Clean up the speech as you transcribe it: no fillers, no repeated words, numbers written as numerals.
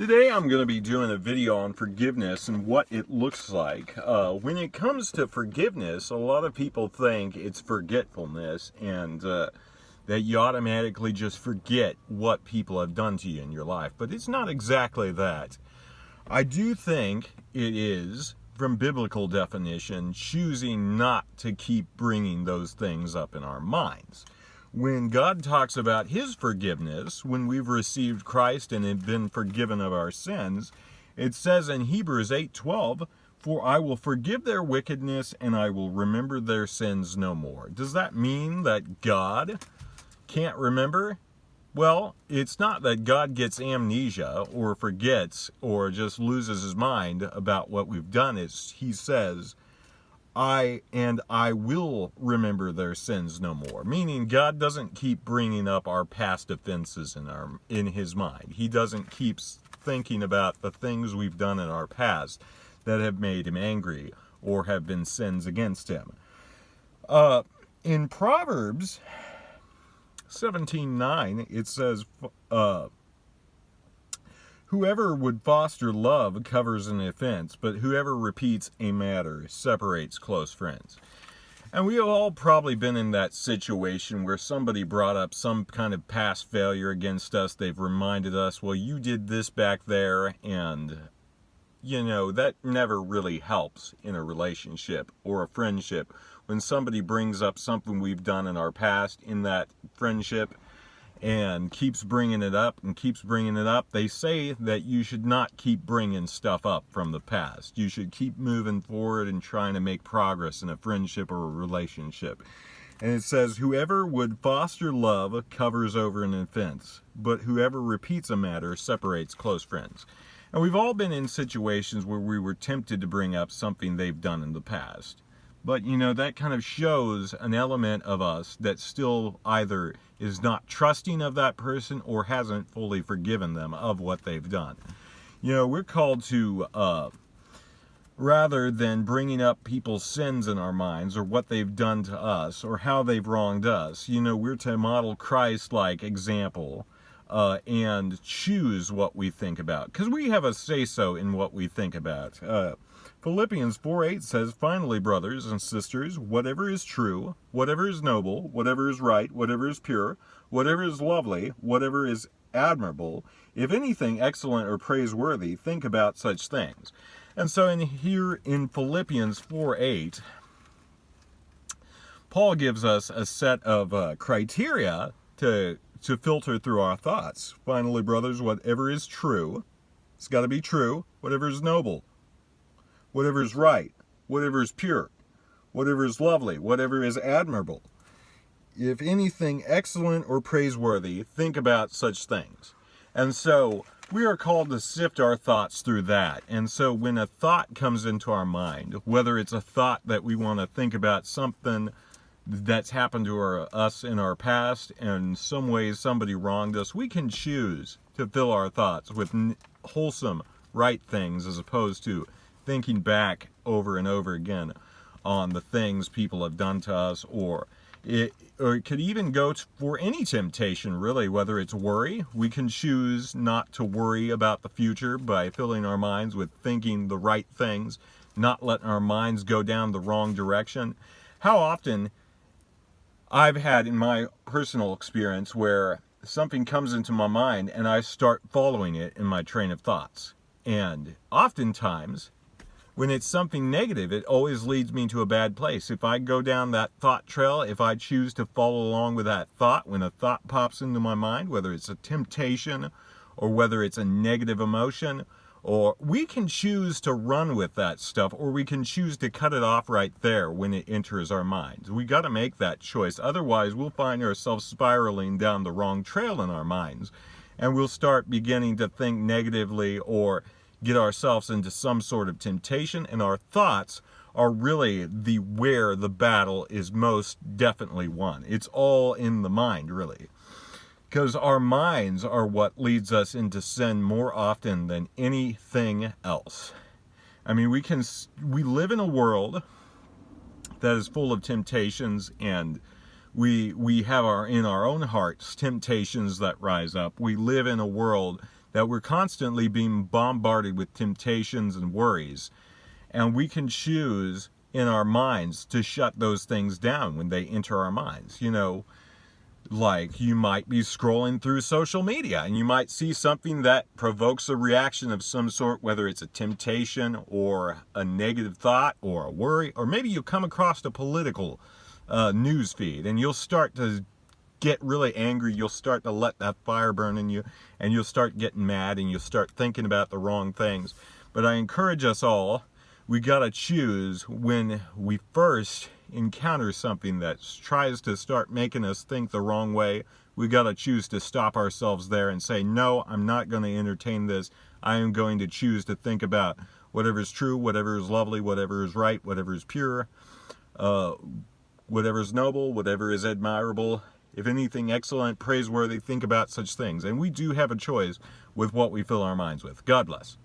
Today I'm going to be doing a video on forgiveness and what it looks like. When it comes to forgiveness, a lot of people think it's forgetfulness and that you automatically just forget what people have done to you in your life. But it's not exactly that. I do think it is, from biblical definition, choosing not to keep bringing those things up in our minds. When God talks about his forgiveness, when we've received Christ and have been forgiven of our sins, it says in Hebrews 8:12, "For I will forgive their wickedness and I will remember their sins no more." Does that mean that God can't remember? Well, it's not that God gets amnesia or forgets or just loses his mind about what we've done. He says, I will remember their sins no more. Meaning God doesn't keep bringing up our past offenses in his mind. He doesn't keep thinking about the things we've done in our past that have made him angry or have been sins against him. In Proverbs 17:9, it says, "Whoever would foster love covers an offense, but whoever repeats a matter separates close friends." And we have all probably been in that situation where somebody brought up some kind of past failure against us. They've reminded us, well, you did this back there, and, that never really helps in a relationship or a friendship. When somebody brings up something we've done in our past in that friendship, and keeps bringing it up and keeps bringing it up, they say that you should not keep bringing stuff up from the past. You should keep moving forward and trying to make progress in a friendship or a relationship. And it says, "Whoever would foster love covers over an offense, but whoever repeats a matter separates close friends." And we've all been in situations where we were tempted to bring up something they've done in the past. But, that kind of shows an element of us that still either is not trusting of that person or hasn't fully forgiven them of what they've done. We're called to, rather than bringing up people's sins in our minds or what they've done to us or how they've wronged us, we're to model Christ-like example and choose what we think about. Because we have a say-so in what we think about. Philippians 4:8 says, "Finally, brothers and sisters, whatever is true, whatever is noble, whatever is right, whatever is pure, whatever is lovely, whatever is admirable, if anything excellent or praiseworthy, think about such things." And so here in Philippians 4:8, Paul gives us a set of criteria to filter through our thoughts. Finally, brothers, whatever is true, it's got to be true, whatever is noble, whatever is right, whatever is pure, whatever is lovely, whatever is admirable. If anything excellent or praiseworthy, think about such things. And so we are called to sift our thoughts through that. And so when a thought comes into our mind, whether it's a thought that we want to think about something that's happened to us in our past, and in some ways somebody wronged us, we can choose to fill our thoughts with wholesome, right things as opposed to thinking back over and over again on the things people have done to us, or it could even go for any temptation, really, whether it's worry. We can choose not to worry about the future by filling our minds with thinking the right things, not letting our minds go down the wrong direction. How often I've had in my personal experience where something comes into my mind and I start following it in my train of thoughts. And oftentimes, when it's something negative, it always leads me to a bad place. If I go down that thought trail, if I choose to follow along with that thought, when a thought pops into my mind, whether it's a temptation or whether it's a negative emotion, or we can choose to run with that stuff, or we can choose to cut it off right there when it enters our minds. We got to make that choice. Otherwise, we'll find ourselves spiraling down the wrong trail in our minds, and we'll start beginning to think negatively or get ourselves into some sort of temptation, and our thoughts are really where the battle is most definitely won. It's all in the mind, really. Because our minds are what leads us into sin more often than anything else. I mean, we live in a world that is full of temptations, and we have in our own hearts temptations that rise up. We live in a world that we're constantly being bombarded with temptations and worries, and we can choose in our minds to shut those things down when they enter our minds. You know, like you might be scrolling through social media and you might see something that provokes a reaction of some sort, whether it's a temptation or a negative thought or a worry, or maybe you come across a political news feed and you'll start to get really angry. You'll start to let that fire burn in you, and you'll start getting mad, and you'll start thinking about the wrong things. But I encourage us all, we gotta choose when we first encounter something that tries to start making us think the wrong way. We gotta choose to stop ourselves there and say, no, I'm not going to entertain this. I am going to choose to think about whatever is true, whatever is lovely, whatever is right, whatever is pure, whatever is noble, whatever is admirable. If anything excellent, praiseworthy, think about such things. And we do have a choice with what we fill our minds with. God bless.